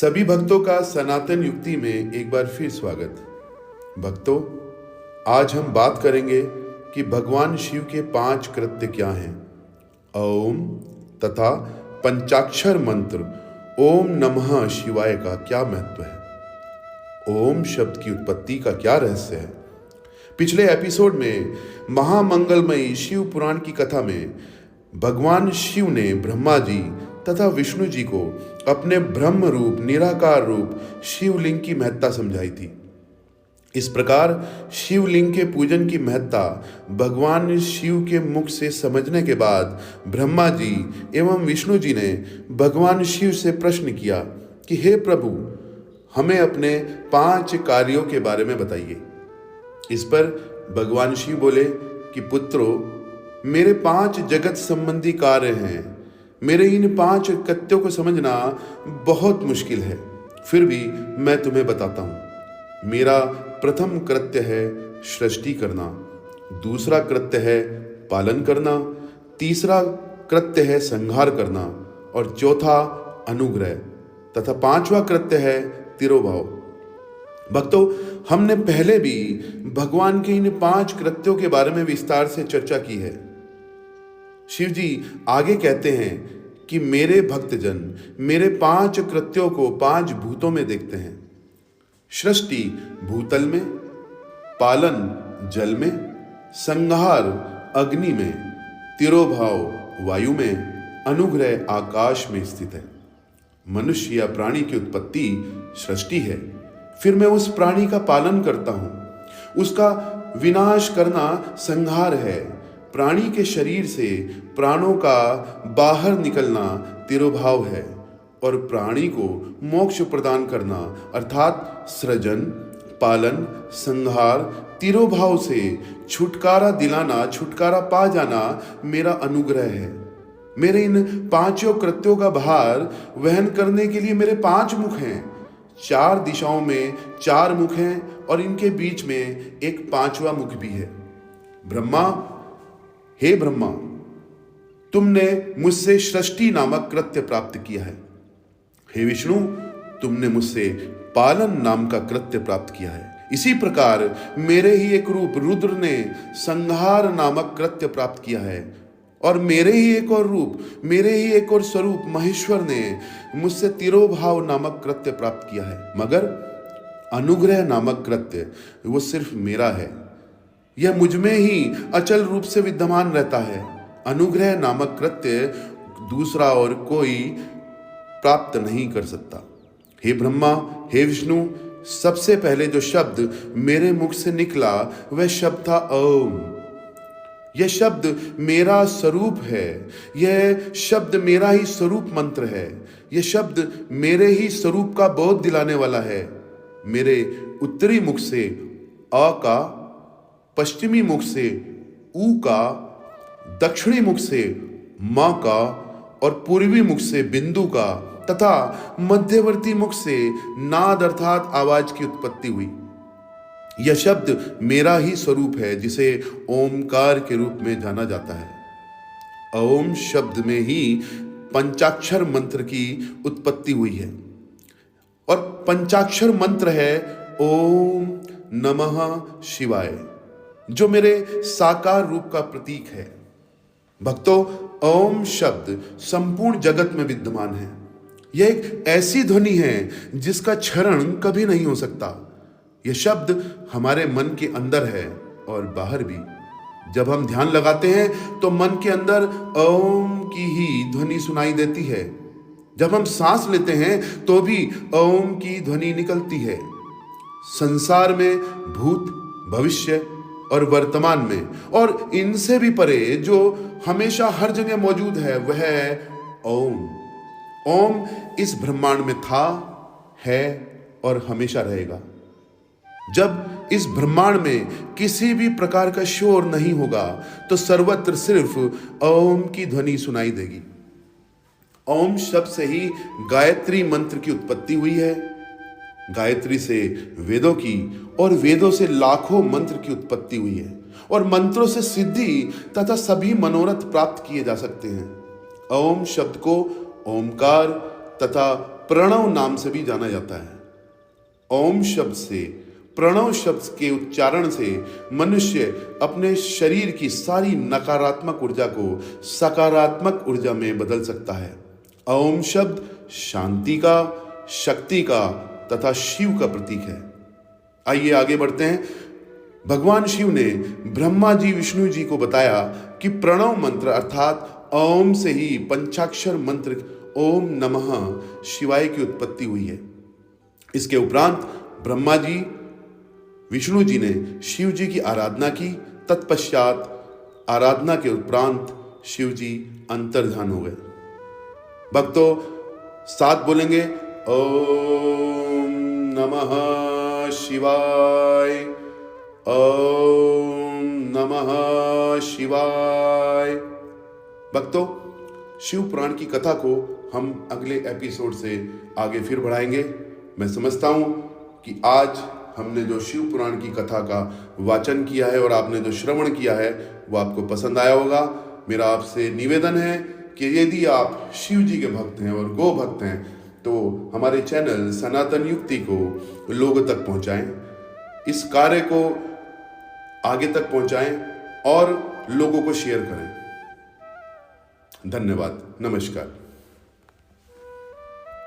सभी भक्तों का सनातन युक्ति में एक बार फिर स्वागत। भक्तों, आज हम बात करेंगे कि भगवान शिव के 5 कृत्य क्या हैं। ओम तथा पंचाक्षर मंत्र ओम नमः शिवाय का क्या महत्व है। ओम शब्द की उत्पत्ति का क्या रहस्य है। पिछले एपिसोड में महामंगलमयी शिव पुराण की कथा में भगवान शिव ने ब्रह्मा जी तथा विष्णु जी को अपने ब्रह्म रूप निराकार रूप शिवलिंग की महत्ता समझाई थी। इस प्रकार शिवलिंग के पूजन की महत्ता भगवान शिव के मुख से समझने के बाद ब्रह्मा जी एवं विष्णु जी ने भगवान शिव से प्रश्न किया कि हे प्रभु, हमें अपने 5 कार्यों के बारे में बताइए। इस पर भगवान शिव बोले कि पुत्रों, मेरे 5 जगत संबंधी कार्य हैं। मेरे इन 5 कृत्यों को समझना बहुत मुश्किल है, फिर भी मैं तुम्हें बताता हूं। मेरा प्रथम कृत्य है सृष्टि करना, दूसरा कृत्य है पालन करना, तीसरा कृत्य है संहार करना और चौथा अनुग्रह तथा 5वां कृत्य है तिरोभाव। भक्तों, हमने पहले भी भगवान के इन 5 कृत्यों के बारे में विस्तार से चर्चा की है। शिव जी आगे कहते हैं कि मेरे भक्तजन मेरे 5 कृत्यों को 5 भूतों में देखते हैं। सृष्टि भूतल में, पालन जल में, संहार अग्नि में, तिरोभाव वायु में, अनुग्रह आकाश में स्थित है। मनुष्य या प्राणी की उत्पत्ति सृष्टि है, फिर मैं उस प्राणी का पालन करता हूं। उसका विनाश करना संहार है। प्राणी के शरीर से प्राणों का बाहर निकलना तिरोभाव है और प्राणी को मोक्ष प्रदान करना अर्थात सृजन, पालन, संहार, तिरोभाव से छुटकारा दिलाना, छुटकारा पा जाना मेरा अनुग्रह है। मेरे इन 5 कृत्यों का भार वहन करने के लिए मेरे 5 मुख हैं। 4 दिशाओं में 4 मुख हैं और इनके बीच में एक 5वां मुख भी है। ब्रह्मा, हे ब्रह्मा, तुमने मुझसे सृष्टि नामक कृत्य प्राप्त किया है। हे विष्णु, तुमने मुझसे पालन नाम का कृत्य प्राप्त किया है। इसी प्रकार मेरे ही एक रूप रुद्र ने संहार नामक कृत्य प्राप्त किया है और मेरे ही एक और रूप, मेरे ही एक और स्वरूप महेश्वर ने मुझसे तिरोभाव नामक कृत्य प्राप्त किया है। मगर अनुग्रह नामक कृत्य वो सिर्फ मेरा है। यह मुझ में ही अचल रूप से विद्यमान रहता है। अनुग्रह नामक कृत्य दूसरा और कोई प्राप्त नहीं कर सकता। हे ब्रह्मा, हे विष्णु, सबसे पहले जो शब्द मेरे मुख से निकला वह शब्द था ओम। यह शब्द मेरा स्वरूप है। यह शब्द मेरा ही स्वरूप मंत्र है। यह शब्द मेरे ही स्वरूप का बोध दिलाने वाला है। मेरे उत्तरी मुख से अ का, पश्चिमी मुख से ऊ का, दक्षिणी मुख से म का और पूर्वी मुख से बिंदु का तथा मध्यवर्ती मुख से नाद अर्थात आवाज की उत्पत्ति हुई। यह शब्द मेरा ही स्वरूप है, जिसे ओमकार के रूप में जाना जाता है। ओम शब्द में ही पंचाक्षर मंत्र की उत्पत्ति हुई है और पंचाक्षर मंत्र है ओम नमः शिवाय, जो मेरे साकार रूप का प्रतीक है। भक्तों, ओम शब्द संपूर्ण जगत में विद्यमान है। यह एक ऐसी ध्वनि है जिसका क्षरण कभी नहीं हो सकता। यह शब्द हमारे मन के अंदर है और बाहर भी। जब हम ध्यान लगाते हैं तो मन के अंदर ओम की ही ध्वनि सुनाई देती है। जब हम सांस लेते हैं तो भी ओम की ध्वनि निकलती है। संसार में भूत, भविष्य और वर्तमान में और इनसे भी परे जो हमेशा हर जगह मौजूद है वह है ओम। ओम इस ब्रह्मांड में था, है और हमेशा रहेगा। जब इस ब्रह्मांड में किसी भी प्रकार का शोर नहीं होगा तो सर्वत्र सिर्फ ओम की ध्वनि सुनाई देगी। ओम शब्द से ही गायत्री मंत्र की उत्पत्ति हुई है। गायत्री से वेदों की और वेदों से लाखों मंत्र की उत्पत्ति हुई है और मंत्रों से सिद्धि तथा सभी मनोरथ प्राप्त किए जा सकते हैं। ओम शब्द को ओमकार तथा प्रणव नाम से भी जाना जाता है। ओम शब्द से, प्रणव शब्द के उच्चारण से मनुष्य अपने शरीर की सारी नकारात्मक ऊर्जा को सकारात्मक ऊर्जा में बदल सकता है। ओम शब्द शांति का, शक्ति का तथा शिव का प्रतीक है। आइए आगे बढ़ते हैं। भगवान शिव ने ब्रह्मा जी विष्णु जी को बताया कि प्रणव मंत्र अर्थात ओम से ही पंचाक्षर मंत्र ओम नमः शिवाय की उत्पत्ति हुई है। इसके उपरांत ब्रह्मा जी विष्णु जी ने शिव जी की आराधना की। तत्पश्चात आराधना के उपरांत शिव जी अंतर्ध्यान हो गए। भक्तों साथ बोलेंगे ओम नमः शिवाय, ओम नमः शिवाय। भक्तों शिव पुराण की कथा को हम अगले एपिसोड से आगे फिर बढ़ाएंगे। मैं समझता हूं कि आज हमने जो शिव पुराण की कथा का वाचन किया है और आपने जो श्रवण किया है वो आपको पसंद आया होगा। मेरा आपसे निवेदन है कि यदि आप शिव जी के भक्त हैं और गो भक्त हैं तो हमारे चैनल सनातन युक्ति को लोगों तक पहुंचाएं, इस कार्य को आगे तक पहुंचाएं और लोगों को शेयर करें। धन्यवाद। नमस्कार।